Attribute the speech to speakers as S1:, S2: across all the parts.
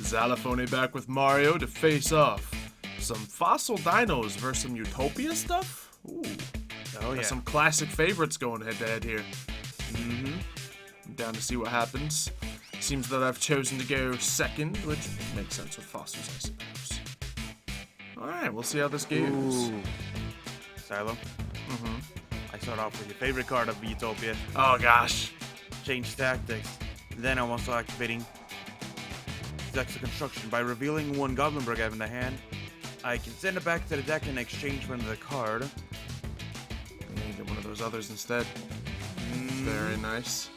S1: Xylophoney back with Mario to face off some fossil dinos versus some Utopia stuff. Ooh,
S2: Oh yeah.
S1: some classic favorites going head to head here.
S2: Mm-hmm.
S1: I'm down to see what happens. Seems that I've chosen to go second, which makes sense with fossils, I suppose. Alright, we'll see how this goes.
S2: Ooh. Silo. I start off with your favorite card of Utopia.
S1: Oh gosh.
S2: Change tactics. Then I'm also activating Decks of Construction. By revealing one Goblin Brick I have in the hand, I can send it back to the deck in exchange for another card.
S1: Yeah, get one of those others instead. Very nice.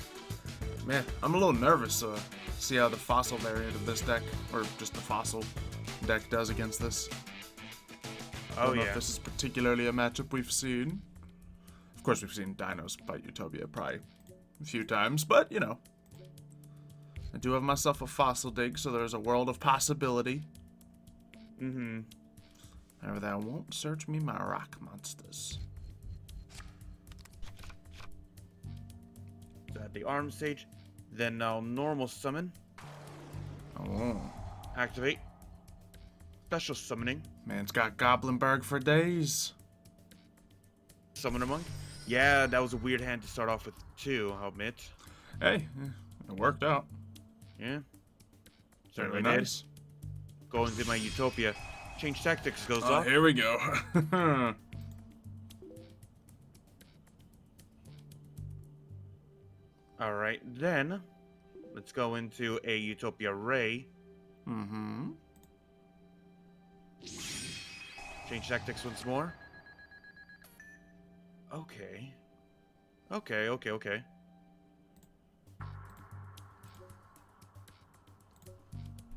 S1: Man, I'm a little nervous to see how the fossil variant of this deck, or just the fossil deck, does against this. I don't know if this is particularly a matchup we've seen. Of course, we've seen dinos fight Utopia probably a few times, but you know. I do have myself a fossil dig, so there's a world of possibility. However, that won't search me my rock monsters.
S2: So at the arm stage, then I'll normal summon.
S1: Oh.
S2: Activate. Special summoning.
S1: Man's got Goblinberg for days.
S2: Summon a monk. Yeah, that was a weird hand to start off with too, I'll admit.
S1: Hey, it worked out.
S2: Yeah.
S1: Very
S2: Certainly
S1: nice.
S2: did. Going to my Utopia. Change tactics goes
S1: Oh,
S2: off.
S1: here we go.
S2: Alright, then let's go into a Utopia Ray. Change tactics once more. Okay. Okay.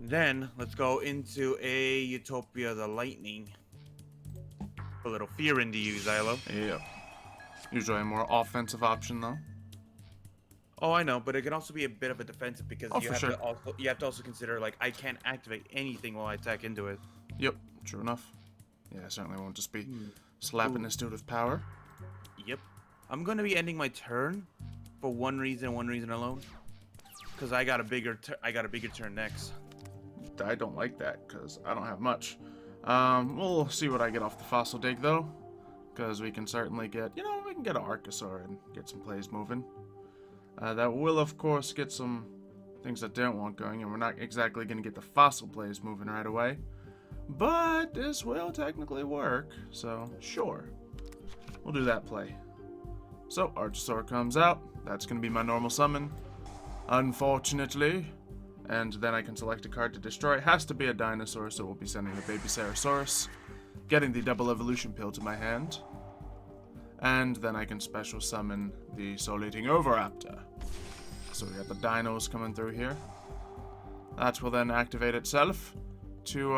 S2: Then let's go into a Utopia the Lightning. A little fear into you, Xylo.
S1: Yep. Usually a more offensive option, though.
S2: Oh, I know, but it can also be a bit of a defensive because
S1: Oh, for sure.
S2: you have to also consider, like, I can't activate anything while I attack into it.
S1: Yep, true enough. Yeah, I certainly won't just be slapping this dude with power.
S2: Yep. I'm gonna be ending my turn for one reason alone. Because I got a bigger turn next.
S1: I don't like that, because I don't have much. We'll see what I get off the fossil dig, though. Because we can certainly get, we can get an Archosaur and get some plays moving. That will, of course, get some things I don't want going, and we're not exactly going to get the fossil plays moving right away. But this will technically work, so sure. We'll do that play. So, Archosaur comes out. That's going to be my normal summon. Unfortunately. And then I can select a card to destroy. It has to be a dinosaur, so we'll be sending the baby Ceratosaurus. Getting the double evolution pill to my hand. And then I can special summon the Soul Eating Oviraptor. So we got the dinos coming through here. That will then activate itself to,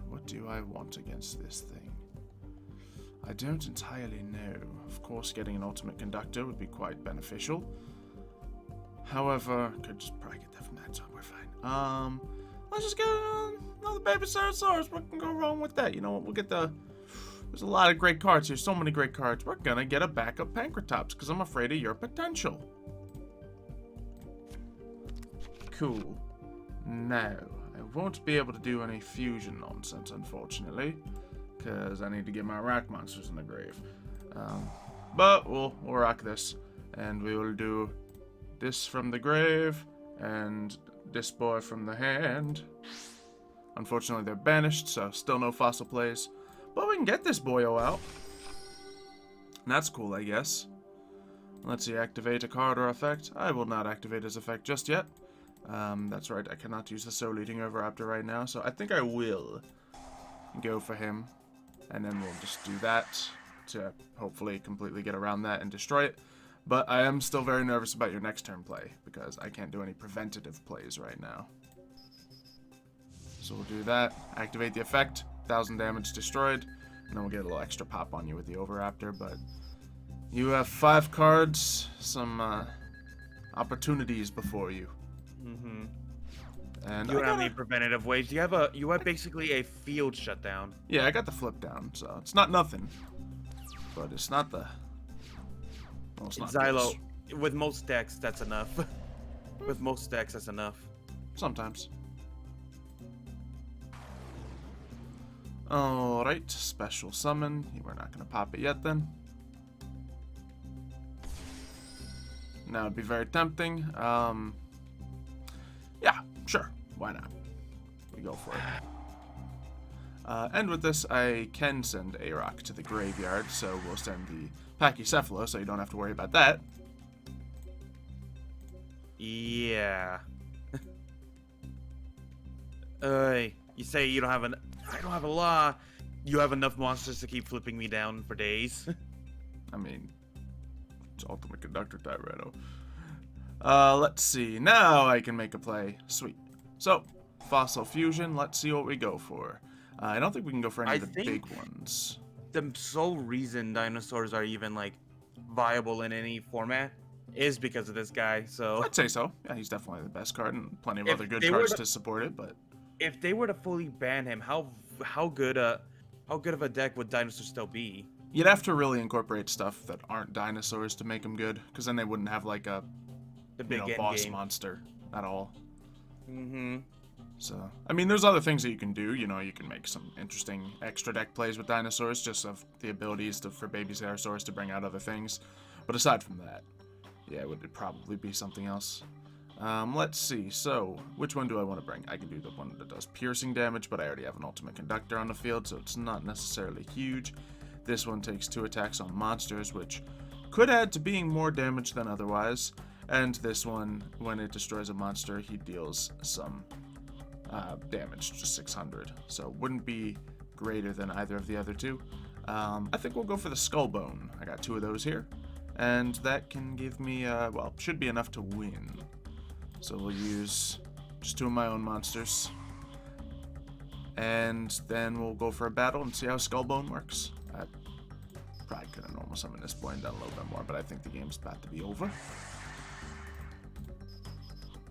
S1: what do I want against this thing? I don't entirely know. Of course, getting an Ultimate Conductor would be quite beneficial. However, could just probably get that from that, so we're fine. Let's just go another baby Ceratosaurus. What can go wrong with that? You know what? We'll get the... There's a lot of great cards here. So many great cards. We're gonna get a backup Pancratops because I'm afraid of your potential. Cool. Now, I won't be able to do any fusion nonsense, unfortunately, because I need to get my rock monsters in the grave. But we'll rock this, and we will do this from the grave, and this boy from the hand. Unfortunately, they're banished, so still no fossil plays. But we can get this boyo out. And that's cool, I guess. Let's see, activate a card or effect. I will not activate his effect just yet. That's right, I cannot use the Soul Eating Oviraptor right now, so I think I will go for him. And then we'll just do that to hopefully completely get around that and destroy it. But I am still very nervous about your next turn play, because I can't do any preventative plays right now. So we'll do that, activate the effect, 1,000 damage destroyed, and then we'll get a little extra pop on you with the Oviraptor, but you have 5 cards, some opportunities before you. And
S2: You don't have any preventative ways. You have basically a field shutdown.
S1: Yeah, I got the flip down, so it's not nothing. But it's not the... Well, it's not
S2: Xylo,
S1: this.
S2: with most decks, that's enough. With most decks, that's enough.
S1: Sometimes. Alright, special summon. We're not going to pop it yet then. Now it'd be very tempting. Yeah, sure. Why not? We go for it. And with this, I can send a rock to the graveyard, so we'll send the Pachycephalo, so you don't have to worry about that.
S2: Yeah. You say you don't have an... I don't have a law. You have enough monsters to keep flipping me down for days.
S1: I mean, it's Ultimate Conductor Tyranno. Let's see. Now I can make a play. Sweet. So, Fossil Fusion, let's see what we go for. I don't think we can go for any of the big ones.
S2: The sole reason dinosaurs are even, like, viable in any format is because of this guy, so...
S1: I'd say so. Yeah, he's definitely the best card, and plenty of other good cards to support it, but...
S2: If they were to fully ban him, how good of a deck would dinosaurs still be?
S1: You'd have to really incorporate stuff that aren't dinosaurs to make them good, because then they wouldn't have, like, a boss monster at all.
S2: Mm-hmm.
S1: So, I mean, there's other things that you can do. You know, you can make some interesting extra deck plays with dinosaurs, just of the abilities for Baby Pterosaurus to bring out other things. But aside from that, yeah, it would probably be something else. Let's see. So, which one do I want to bring? I can do the one that does piercing damage, but I already have an Ultimate Conductor on the field, so it's not necessarily huge. This one takes 2 attacks on monsters, which could add to being more damage than otherwise. And this one, when it destroys a monster, he deals some damage, just 600. So wouldn't be greater than either of the other two. I think we'll go for the Skull Bone. I got 2 of those here. And that can give me, well, should be enough to win. So we'll use just 2 of my own monsters. And then we'll go for a battle and see how Skull Bone works. I probably could have normal summoned this boy and done a little bit more, but I think the game's about to be over.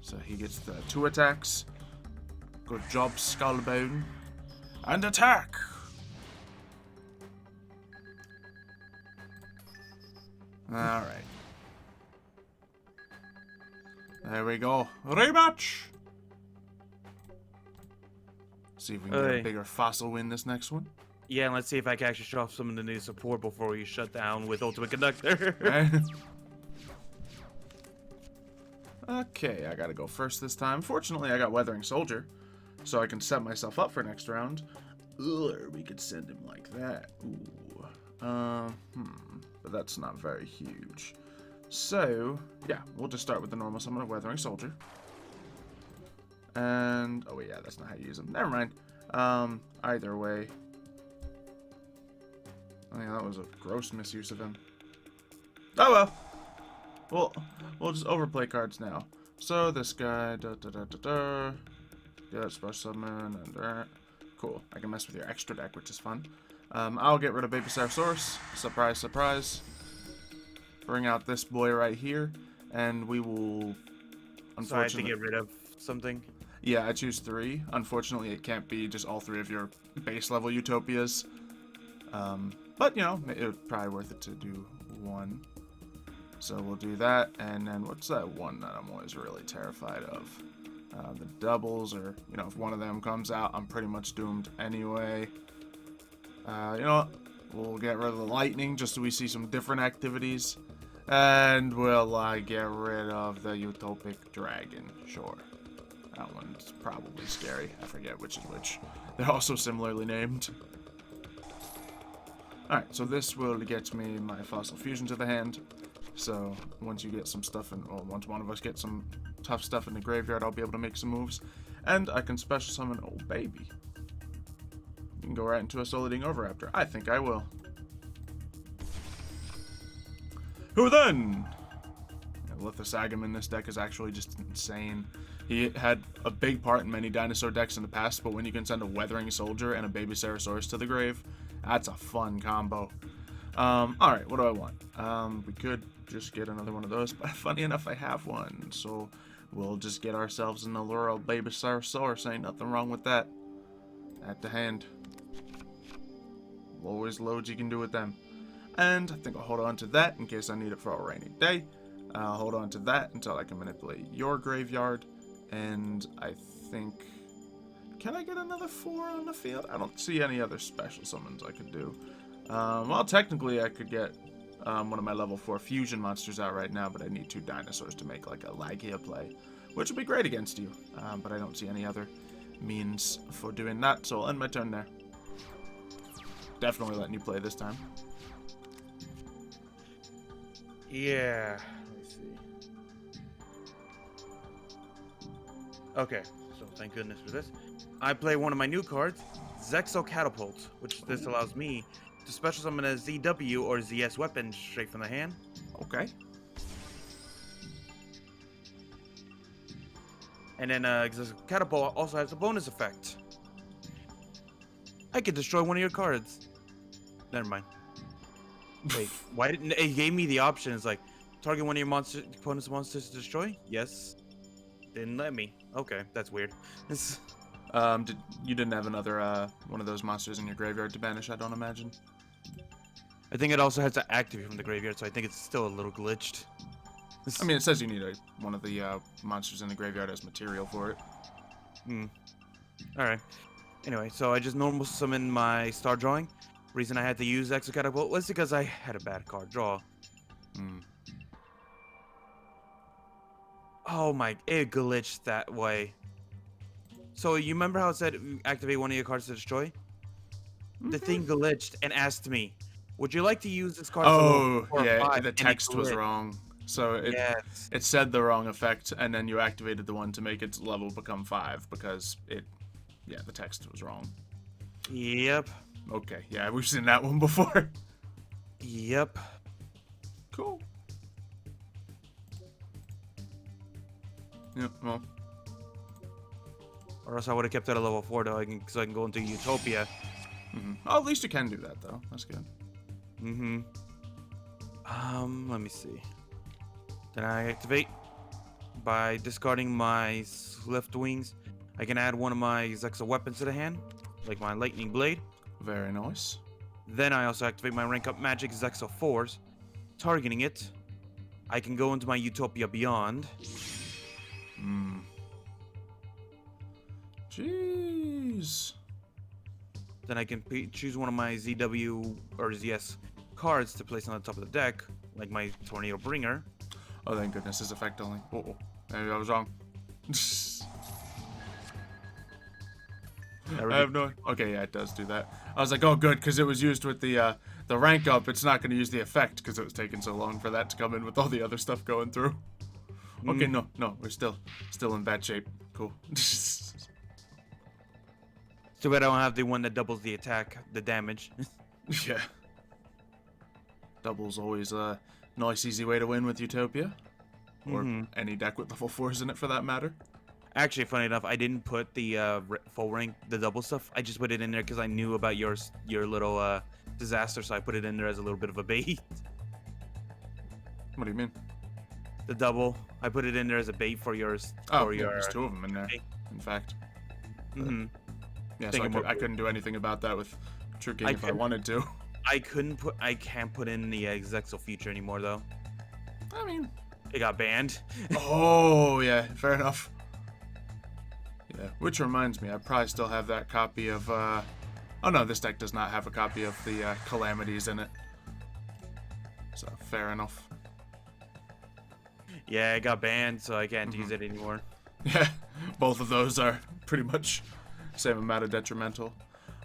S1: So he gets the 2 attacks. Good job, Skullbone. And attack! Alright. There we go. Rematch! See if we can get a bigger fossil win this next one.
S2: Yeah, and let's see if I can actually show off some of the new support before you shut down with Ultimate Conductor.
S1: Okay, I gotta go first this time. Fortunately, I got Weathering Soldier, so I can set myself up for next round. Or we could send him like that. Ooh. But that's not very huge. So, yeah, we'll just start with the normal summon of Weathering Soldier. And, oh yeah, that's not how you use him. Never mind. Either way. I mean, that was a gross misuse of him. Oh well. We'll just overplay cards now. So this guy, yeah, special summon, and cool. I can mess with your extra deck, which is fun. I'll get rid of Baby Pterosaurus. Surprise, surprise. Bring out this boy right here, and we will. Unfortunately,
S2: so I have to get rid of something.
S1: Yeah, I choose 3. Unfortunately, it can't be just all 3 of your base level Utopias. But you know, it would probably worth it to do 1. So we'll do that, and then what's that one that I'm always really terrified of? The doubles, or, you know, if one of them comes out, I'm pretty much doomed anyway. You know what? We'll get rid of the lightning, just so we see some different activities. And we'll get rid of the Utopic Dragon, sure. That one's probably scary. I forget which is which. They're also similarly named. Alright, so this will get me my Fossil Fusion to the hand. So, once you get some stuff in, or once one of us gets some tough stuff in the graveyard, I'll be able to make some moves. And I can special summon Old Baby. You can go right into a Soliding Oviraptor. I think I will. Who then? Yeah, Lithosagam in this deck is actually just insane. He had a big part in many dinosaur decks in the past, but when you can send a Weathering Soldier and a Baby Pterosaurus to the grave, that's a fun combo. Alright, what do I want? We could just get another one of those, but funny enough, I have one, so we'll just get ourselves an Allura Baby Pterosaurus. Ain't nothing wrong with that. At the hand. Always loads you can do with them. And I think I'll hold on to that in case I need it for a rainy day. I'll hold on to that until I can manipulate your graveyard. And I think... can I get another 4 on the field? I don't see any other special summons I could do. Well, technically I could get one of my level 4 fusion monsters out right now, but I need 2 dinosaurs to make like a Lagia play, which would be great against you. But I don't see any other means for doing that, so I'll end my turn there. Definitely letting you play this time.
S2: Yeah. Let's see. Okay, so thank goodness for this. I play one of my new cards, Zexo Catapult, which this allows me to special summon a ZW or ZS weapon straight from the hand.
S1: Okay.
S2: And then Zexo Catapult also has a bonus effect. I could destroy one of your cards. Never mind. Wait, why didn't it gave me the option? It's like target one of your opponent's monsters to destroy? Yes. Didn't let me. Okay, that's weird.
S1: You didn't have another one of those monsters in your graveyard to banish, I don't imagine.
S2: I think it also has to activate from the graveyard, so I think it's still a little glitched.
S1: I mean, it says you need one of the monsters in the graveyard as material for it.
S2: Alright. Anyway, so I just normal summon my star drawing. Reason I had to use Exo Catapult was because I had a bad card draw. Oh my, it glitched that way. So you remember how it said activate one of your cards to destroy? The thing glitched and asked me, would you like to use this card
S1: Oh,
S2: for
S1: yeah,
S2: 5?
S1: the text was wrong. So it said the wrong effect, and then you activated the one to make its level become 5 because the text was wrong.
S2: Yep.
S1: Okay, yeah, we've seen that one before.
S2: Yep.
S1: Cool. Yep, well.
S2: Or else I would have kept it at level 4 though, so I can go into Utopia.
S1: Oh, at least you can do that though. That's good.
S2: Let me see. Then I activate by discarding my Swift Wings. I can add one of my Zexo weapons to the hand, like my Lightning Blade.
S1: Very nice.
S2: Then I also activate my rank up magic Zexo 4s, targeting it. I can go into my Utopia Beyond.
S1: Jeez.
S2: Then I can choose one of my ZW or ZS cards to place on the top of the deck, like my Tornado Bringer.
S1: Oh, thank goodness, his effect only. Maybe I was wrong. I have no. Okay, yeah, it does do that. I was like, oh, good, because it was used with the rank up. It's not going to use the effect because it was taking so long for that to come in with all the other stuff going through. Okay, no, we're still in bad shape. Cool.
S2: Too bad I don't have the one that doubles the attack, the damage.
S1: Yeah. Double's always a nice, easy way to win with Utopia. Or any deck with level 4s in it, for that matter.
S2: Actually, funny enough, I didn't put the full rank, the double stuff. I just put it in there because I knew about your little disaster, so I put it in there as a little bit of a bait.
S1: What do you mean?
S2: The double. I put it in there as a bait for yours.
S1: Oh, yeah, there's 2 of them in there, in fact. Yeah, so I couldn't do anything about that with True King if I wanted to.
S2: I can't put in the Zexo feature anymore, though.
S1: I mean...
S2: It got banned.
S1: Oh, yeah, fair enough. Yeah, which reminds me, I probably still have that copy of, oh no, this deck does not have a copy of the Calamities in it. So, fair enough.
S2: Yeah, it got banned, so I can't use it anymore.
S1: Yeah, both of those are pretty much same amount of detrimental.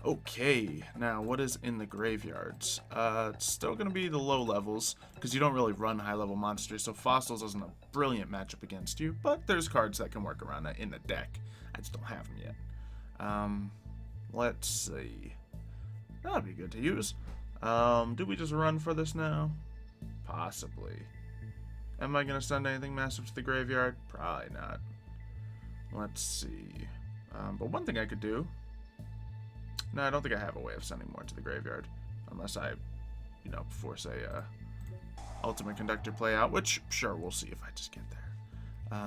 S1: Okay, now what is in the graveyards? It's still going to be the low levels, because you don't really run high-level monsters, so Fossils isn't a brilliant matchup against you, but there's cards that can work around that in the deck. I just don't have them yet. Let's see. That'd be good to use. Do we just run for this now? Possibly. Am I going to send anything massive to the graveyard? Probably not. Let's see. But one thing I could do... No, I don't think I have a way of sending more to the graveyard. Unless I, force a Ultimate Conductor play out, which, sure, we'll see if I just get there.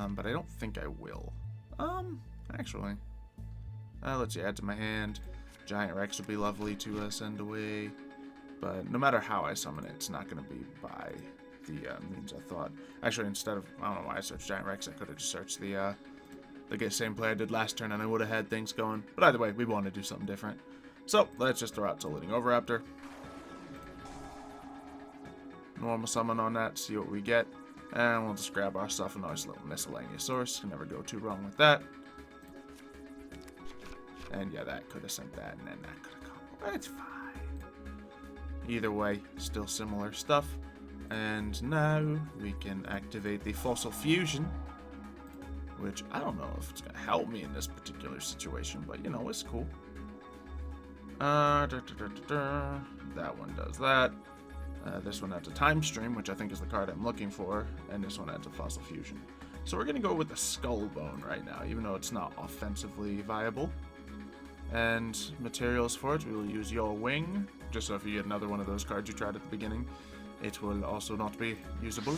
S1: But I don't think I will. Actually. Let's see, add to my hand. Giant Rex would be lovely to send away. But no matter how I summon it, it's not going to be by the means I thought. Actually, instead of, I don't know why I searched Giant Rex, I could have just searched the the same play I did last turn, and I would have had things going. But either way, we want to do something different. So, let's just throw out Toliding Oviraptor. Normal summon on that, see what we get. And we'll just grab ourselves a nice little miscellaneous source. Can never go too wrong with that. And yeah, that could have sent that, and then that could have come. But it's fine. Either way, still similar stuff. And now we can activate the Fossil Fusion, which I don't know if it's going to help me in this particular situation, but you know, it's cool. That one does that. This one adds a Time Stream, which I think is the card I'm looking for, and this one adds a Fossil Fusion. So we're going to go with the Skull Bone right now, even though it's not offensively viable. And materials for it, we will use Your Wing, just so if you get another one of those cards you tried at the beginning, it will also not be usable.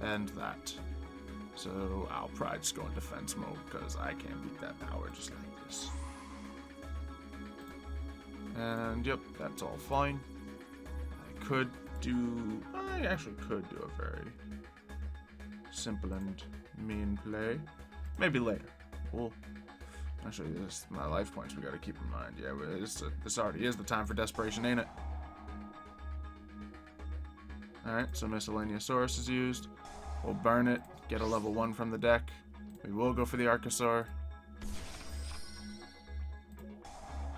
S1: And that. So I'll probably just go in defense mode, because I can't beat that power just like this. And yep, that's all fine. I actually could do a very simple and mean play. Maybe later. Well, actually, this my life points we gotta keep in mind. Yeah, this already is the time for desperation, ain't it? Alright, so Miscellaneous Source is used. We'll burn it, get a level 1 from the deck. We will go for the Archosaur.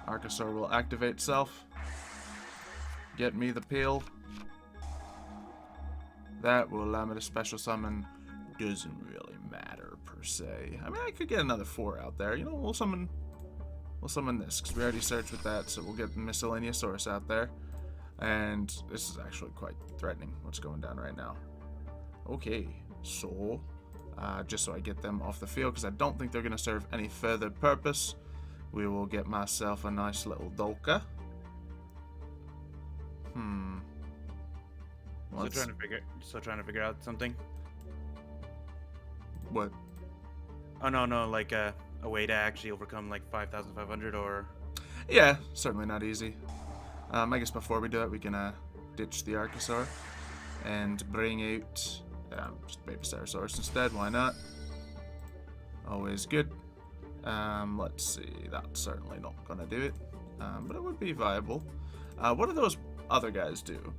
S1: Archosaur will activate itself. Get me the peel. That will allow me to special summon. Doesn't really matter per se. I mean, I could get another 4 out there. You know, we'll summon this because we already searched with that, so we'll get the Miscellaneous Source out there. And this is actually quite threatening. What's going down right now? Okay, so just so I get them off the field because I don't think they're going to serve any further purpose, we will get myself a nice little Dolka.
S2: Still trying to figure out something.
S1: What?
S2: Oh no, like a way to actually overcome like 5,500 or.
S1: Yeah, certainly not easy. I guess before we do it, we can ditch the Archosaur and bring out just Baby Stegosaurus instead. Why not? Always good. Let's see. That's certainly not gonna do it, but it would be viable. What do those other guys do?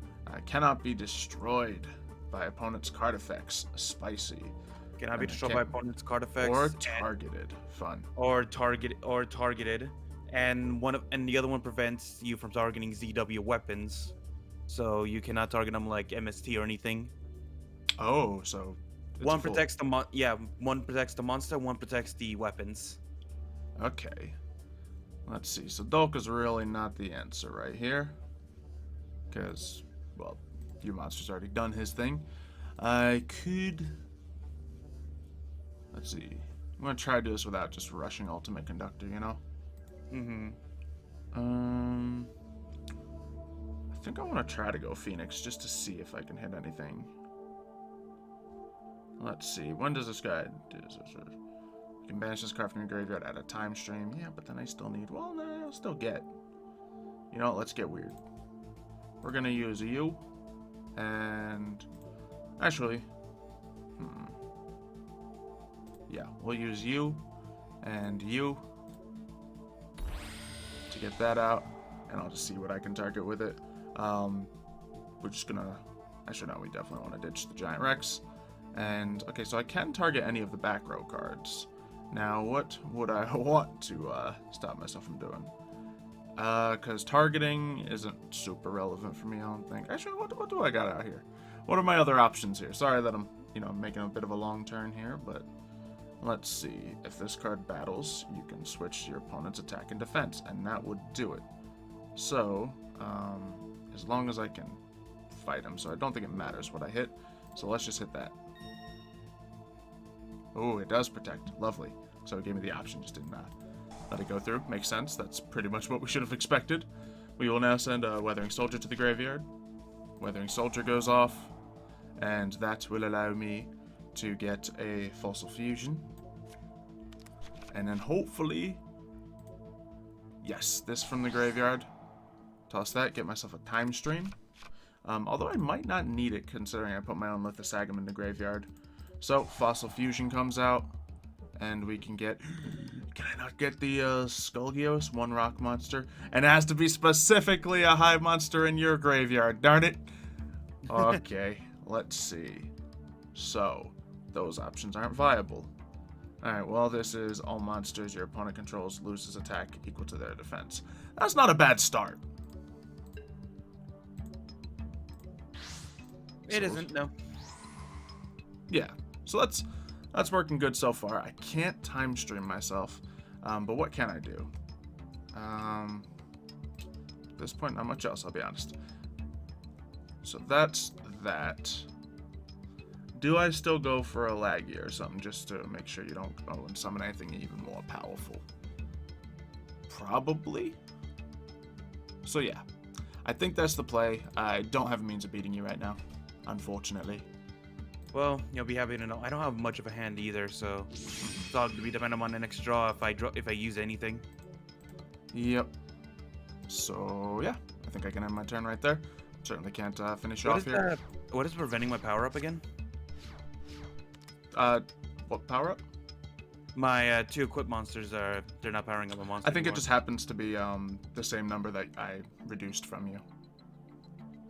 S1: Cannot be destroyed by opponent's card effects. Spicy.
S2: Cannot be destroyed by opponent's card effects.
S1: Or targeted. Fun.
S2: Or targeted. And the other one prevents you from targeting ZW weapons. So you cannot target them like MST or anything.
S1: Oh, so
S2: one protects the one protects the monster, one protects the weapons.
S1: Okay. Let's see. So Dolka's really not the answer right here. Because, well, your monster's already done his thing. I could... Let's see. I'm going to try to do this without just rushing Ultimate Conductor, you know? I think I want to try to go Phoenix just to see if I can hit anything. Let's see. When does this guy do this? You can banish this card from your graveyard at a time stream. Yeah, but then I still need... Well, no, I'll still get... You know what? Let's get weird. We're going to use you. And... Actually... Yeah, we'll use you. And you. To get that out. And I'll just see what I can target with it. We're just going to... Actually, no, we definitely want to ditch the Giant Rex. And, okay, so I can target any of the back row cards. Now, what would I want to stop myself from doing? Because targeting isn't super relevant for me, I don't think. Actually, what do I got out here? What are my other options here? Sorry that I'm, making a bit of a long turn here, but let's see. If this card battles, you can switch your opponent's attack and defense, and that would do it. So, as long as I can fight him, so I don't think it matters what I hit. So let's just hit that. Oh, it does protect. Lovely. So it gave me the option, just didn't let it go through. Makes sense. That's pretty much what we should have expected. We will now send a Weathering Soldier to the graveyard. Weathering Soldier goes off, and that will allow me to get a Fossil Fusion. And then hopefully... Yes, this from the graveyard. Toss that, get myself a Time Stream. Although I might not need it, considering I put my own Lithosagam in the graveyard. So, Fossil Fusion comes out, And we can get... Can I not get the Skulgios, one rock monster? And it has to be specifically a hive monster in your graveyard, darn it. Okay, let's see. So, those options aren't viable. Alright, well, this is all monsters your opponent controls loses attack equal to their defense. That's not a bad start.
S2: It isn't, no.
S1: Yeah, so that's working good so far. I can't time stream myself, but what can I do? At this point, not much else, I'll be honest. So that's that. Do I still go for a laggy or something just to make sure you don't go and summon anything even more powerful? Probably. So yeah, I think that's the play. I don't have a means of beating you right now, unfortunately.
S2: Well, you'll be happy to know I don't have much of a hand either, so it's all to be dependent on the next draw if I use anything.
S1: Yep. So yeah, I think I can end my turn right there. Certainly can't finish off here.
S2: What is preventing my power up again?
S1: What power up?
S2: My 2 equipped monsters they're not powering up a monster.
S1: I think
S2: anymore.
S1: it just happens to be the same number that I reduced from you.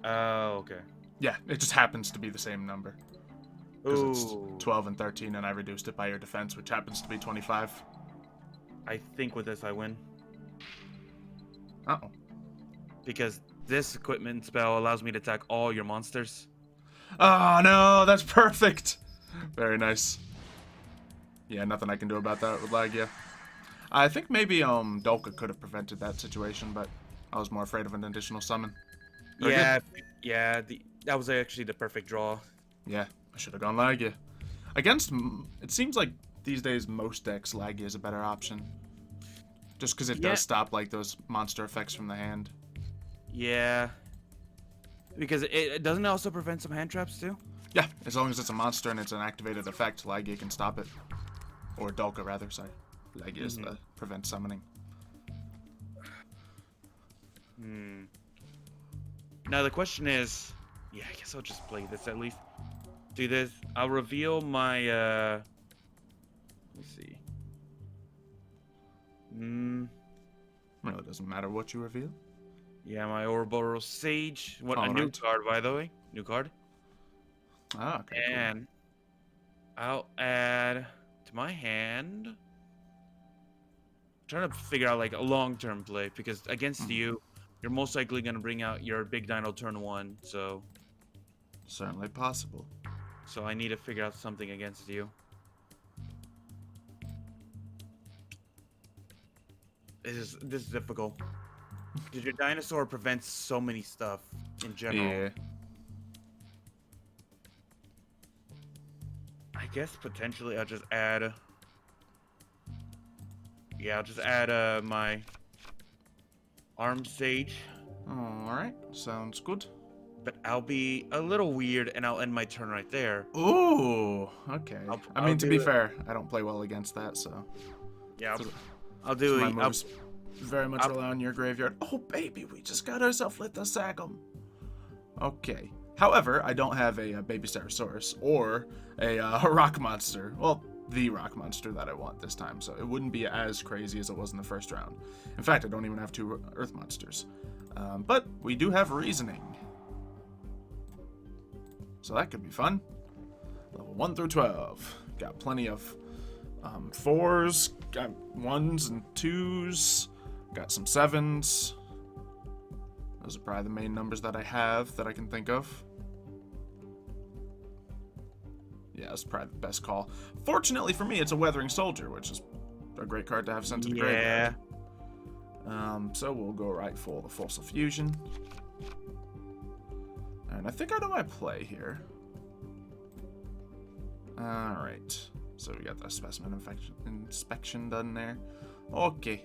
S2: Oh, okay.
S1: Yeah, it just happens to be the same number. Because it's
S2: Ooh.
S1: 12 and 13, and I reduced it by your defense, which happens to be 25.
S2: I think with this I win.
S1: Uh-oh.
S2: Because this equipment spell allows me to attack all your monsters.
S1: Oh, no, that's perfect. Very nice. Yeah, nothing I can do about that with Lagia. I think maybe Dolka could have prevented that situation, but I was more afraid of an additional summon. Very good.
S2: That was actually the perfect draw.
S1: Yeah, I should have gone Lagia. Against, it seems like these days most decks Lagia is a better option. Just because it does stop like those monster effects from the hand.
S2: Yeah. Because it doesn't it also prevent some hand traps too?
S1: Yeah, as long as it's a monster and it's an activated effect, Lagia can stop it. Or Dolka, rather, sorry. Lagia is the prevent summoning.
S2: Now the question is... Yeah, I guess I'll just play this at least. Do this. I'll reveal my... Let's see.
S1: Really doesn't matter what you reveal.
S2: Yeah, my Ouroboros Sage. What a new
S1: Alright.
S2: card, by the way. New card.
S1: Ah, okay,
S2: And I'll add to my hand. I'm trying to figure out like a long-term play because against you, you're most likely gonna bring out your big dino turn 1. So
S1: certainly possible.
S2: I need to figure out something against you. This is difficult because your dinosaur prevents so many stuff in general.
S1: Yeah.
S2: I guess potentially I'll just add. Yeah, I'll just add my Arm Sage.
S1: Alright, sounds good.
S2: But I'll be a little weird and I'll end my turn right there.
S1: Ooh, okay. I mean, to be
S2: do it.
S1: fair, I don't play well against that, so.
S2: Yeah,
S1: So-
S2: I'll do
S1: my
S2: it.
S1: moves very much rely on your graveyard. Oh, baby, we just got ourselves Lit the Sagum. Okay. However, I don't have a baby Stegosaurus or a rock monster. Well, the rock monster that I want this time, so it wouldn't be as crazy as it was in the first round. In fact, I don't even have 2 earth monsters. But we do have reasoning. So that could be fun. Level 1 through 12. Got plenty of 4s, got 1s and 2s, got some 7s. Those are probably the main numbers that I have that I can think of. Yeah, that's probably the best call. Fortunately for me, it's a Weathering Soldier, which is a great card to have sent to the graveyard. So we'll go right for the Fossil Fusion. And I think I know my play here. Alright. So we got the specimen inspection done there. Okay.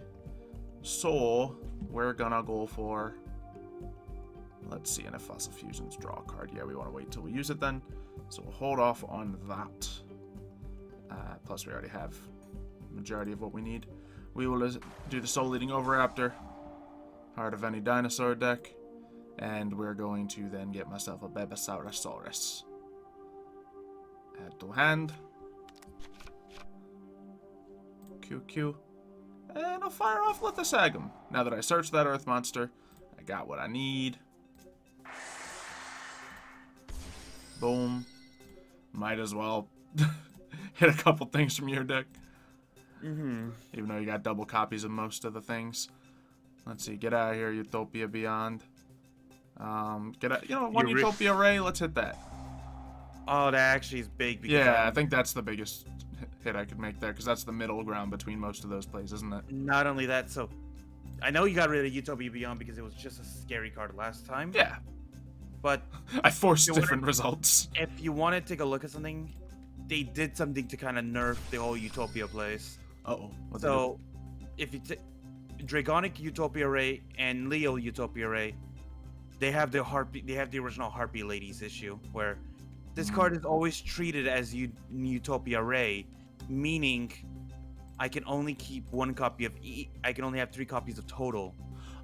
S1: So, we're gonna go for... Let's see, and if Fossil Fusions draw a card. Yeah, we want to wait until we use it then. So we'll hold off on that. Plus we already have the majority of what we need. We will do the Soul Eating Oviraptor. Heart of any dinosaur deck. And we're going to then get myself a Bebasaurosaurus. Add to hand. Q. And I'll fire off Lithosagum. Now that I searched that Earth monster, I got what I need. Boom. Might as well hit a couple things from your deck. Even though you got double copies of most of the things. Let's see. Get out of here, Utopia Beyond. Get out. You know, one Utopia Ray. Let's hit that.
S2: Oh, that actually is big. Because
S1: Yeah, I think that's the biggest hit I could make there, because that's the middle ground between most of those plays, isn't it?
S2: Not only that, so I know you got rid of Utopia Beyond because it was just a scary card last time.
S1: Yeah.
S2: But
S1: I forced different results.
S2: if you want to take a look at something, they did something to kind of nerf the whole Utopia plays.
S1: Uh-oh.
S2: So, if you take Dragonic Utopia Ray and Leo Utopia Ray, they have the original Harpy Ladies issue, where this card is always treated as Utopia Ray, meaning I can only keep one copy of I can only have 3 copies of total.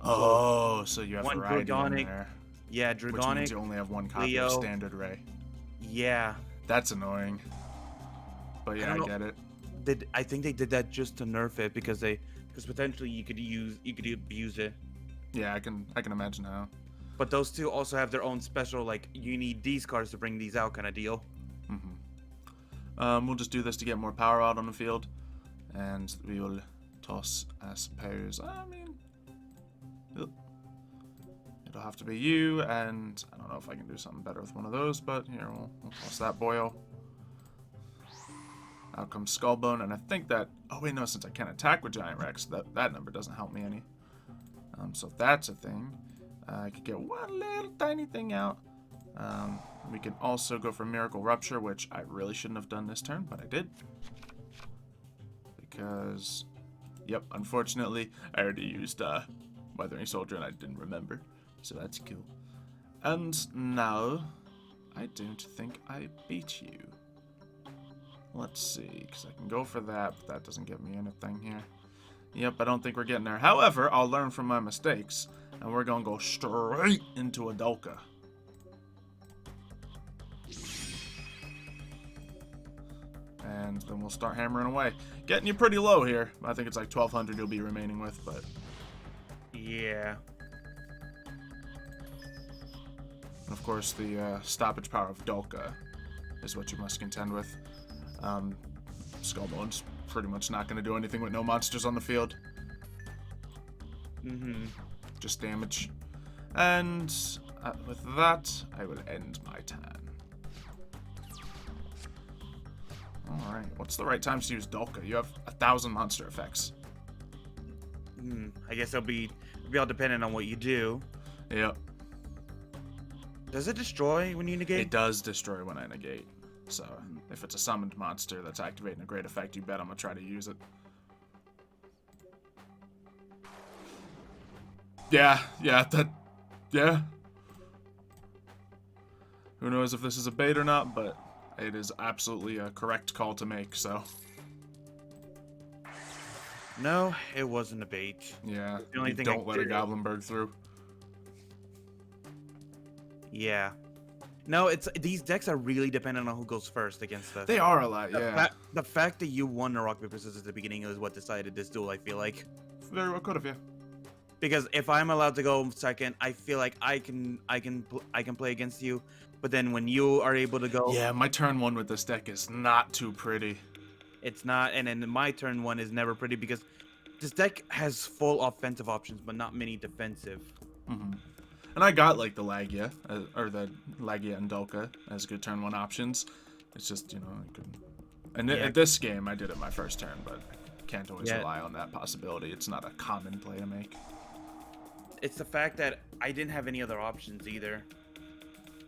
S1: Oh, so you have
S2: one
S1: variety in
S2: Dragonic,
S1: there.
S2: yeah,
S1: Which
S2: Dragonic.
S1: means you only have one copy
S2: Leo,
S1: of Standard Ray.
S2: Yeah.
S1: That's annoying. But yeah, I get it.
S2: I think they did that just to nerf it because potentially you could abuse it.
S1: Yeah, I can imagine how.
S2: But those two also have their own special, like, you need these cards to bring these out kind of deal.
S1: We'll just do this to get more power out on the field. And we will toss, I suppose. I mean, it'll have to be you, and I don't know if I can do something better with one of those, but here, we'll toss that boyo. Out comes Skullbone, and I think that... Oh, wait, no, since I can't attack with Giant Rex, that number doesn't help me any. So that's a thing. I could get one little tiny thing out. We can also go for Miracle Rupture, which I really shouldn't have done this turn, but I did. Because, yep, unfortunately, I already used Weathering Soldier and I didn't remember. So that's cool. And now, I don't think I beat you. Let's see, because I can go for that, but that doesn't get me anything here. Yep, I don't think we're getting there. However, I'll learn from my mistakes, and we're going to go straight into a Dolka. And then we'll start hammering away. Getting you pretty low here. I think it's like 1,200 you'll be remaining with, but...
S2: Yeah.
S1: And of course, the stoppage power of Dolka is what you must contend with. Skullbone's pretty much not going to do anything with no monsters on the field. Just damage. And with that, I will end my turn. Alright, what's the right time to use Dolka? You have 1,000 monster effects.
S2: I guess it'll be all dependent on what you do.
S1: Yep.
S2: Does it destroy when you negate?
S1: It does destroy when I negate. So, if it's a summoned monster that's activating a great effect, you bet I'm going to try to use it. Yeah. Who knows if this is a bait or not, but it is absolutely a correct call to make, so.
S2: No, it wasn't a bait.
S1: Yeah,
S2: The only
S1: you
S2: thing
S1: don't
S2: I
S1: let a
S2: did-
S1: Goblinberg through.
S2: Yeah. No, these decks are really dependent on who goes first against us.
S1: They are a lot, yeah.
S2: The fact that you won the rock paper scissors at the beginning is what decided this duel, I feel like.
S1: Very well could have, yeah.
S2: Because if I'm allowed to go second, I feel like I can play against you. But then when you are able to go,
S1: Yeah, my turn 1 with this deck is not too pretty.
S2: it's not. And then my turn 1 is never pretty because this deck has full offensive options, but not many defensive.
S1: And I got, like, the Lagia, or the Lagia and Dolka as good turn 1 options. It's just, you know, I couldn't... And at this game, I did it my first turn, but I can't always rely on that possibility. It's not a common play to make.
S2: It's the fact that I didn't have any other options either.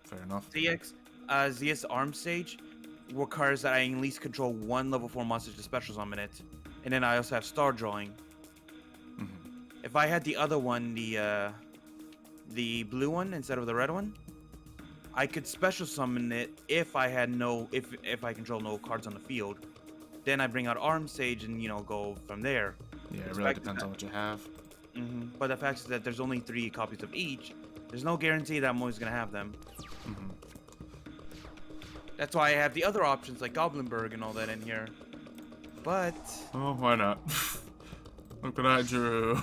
S1: Fair enough.
S2: ZS Arm Sage requires that I at least control 1 level 4 monster to special summon it. And then I also have Star Drawing. If I had the other one, the blue one instead of the red one, I could special summon it if I had if I control no cards on the field. Then I bring out Arm Sage and, you know, go from there.
S1: Yeah, it really depends on what you have.
S2: But the fact is that there's only 3 copies of each. There's no guarantee that I'm always gonna have them. That's why I have the other options like Goblinberg and all that in here. but
S1: Oh, why not? Look what I drew.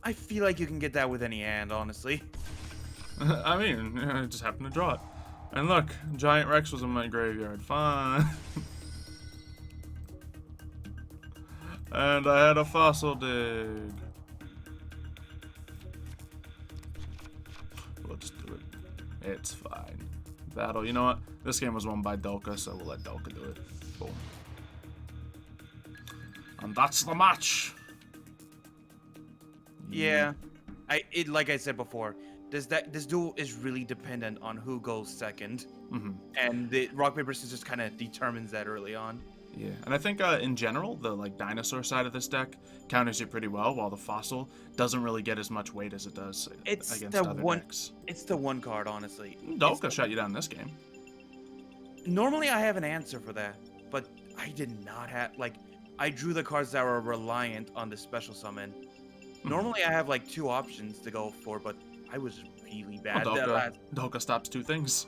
S2: I feel like you can get that with any hand, honestly.
S1: I mean, I just happened to draw it. And look, Giant Rex was in my graveyard. Fine. And I had a fossil dig. We'll just do it. It's fine. Battle. You know what? This game was won by Dolka, so we'll let Dolka do it. Boom. And that's the match.
S2: Yeah, like I said before, this duel is really dependent on who goes second, and the rock paper scissors kind of determines that early on.
S1: Yeah, and I think in general, the like dinosaur side of this deck counters you pretty well, while the fossil doesn't really get as much weight as it does against other decks.
S2: It's the one card, honestly.
S1: Dolka shut you down this game.
S2: Normally, I have an answer for that, but I did not have I drew the cards that were reliant on the special summon. Normally, I have like 2 options to go for, but I was really bad.
S1: Well, Dolka stops 2 things.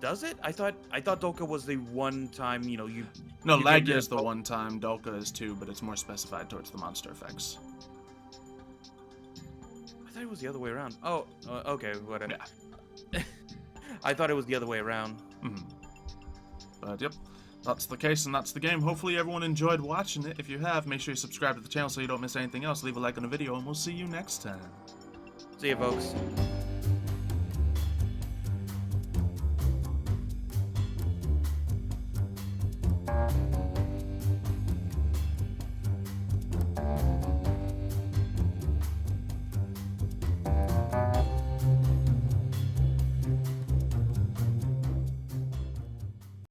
S2: Does it? I thought Dolka was the one time, you
S1: No,
S2: you
S1: Lagia is the one time, Dolka is 2, but it's more specified towards the monster effects.
S2: I thought it was the other way around. Oh, okay, whatever.
S1: Yeah.
S2: I thought it was the other way around.
S1: But yep, that's the case and that's the game. Hopefully everyone enjoyed watching it. If you have, make sure you subscribe to the channel so you don't miss anything else. Leave a like on the video and we'll see you next time.
S2: See you, folks.